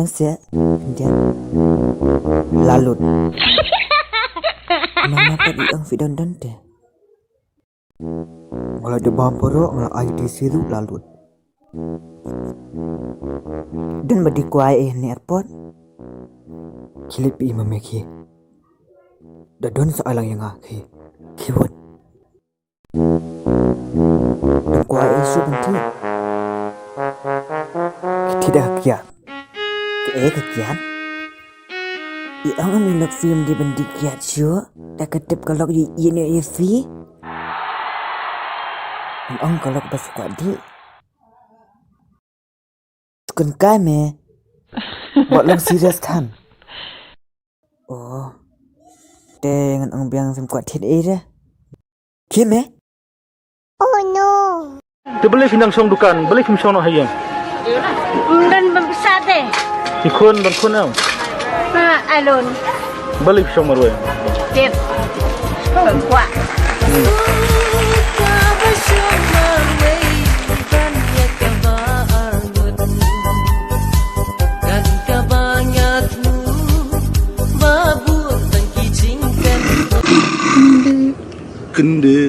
lang siya. Kemudian lalut. Mama tadi ang fidon-don deh. Kalau ada bampero ngal air di situ lalut. Dan badi kuai ni airport. Kilip imam meki. Dadon soalang yang aki. Kiwon. Dan kuai isu penting. Tidak kian. Kekian. Iang amilok film di bendi kiat syuk. Tak ketip kalau ini fi. Ang kalau basuka di. Kun kai me. Buat lang serius kan. Oh. Dengan ang biang film kuat hit dah. Kime? Oh no. Dia beli film song dukan, beli film song no hayang. Dan membesar deh. Ikun dan kun au. Alun. Beli film song marwai. Tip. Kuat. Kende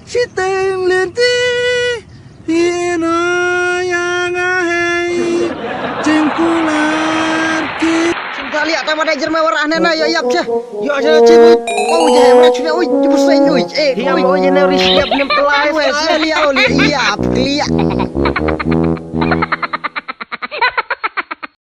si teng lenti hino yang ahai jengkular ki kali atau ada jerman warah nena ya yap je ya ada cibut kau je mana cuna oi jebus lain oi hiam oi ne ri siap nem pelai wes lihat lihat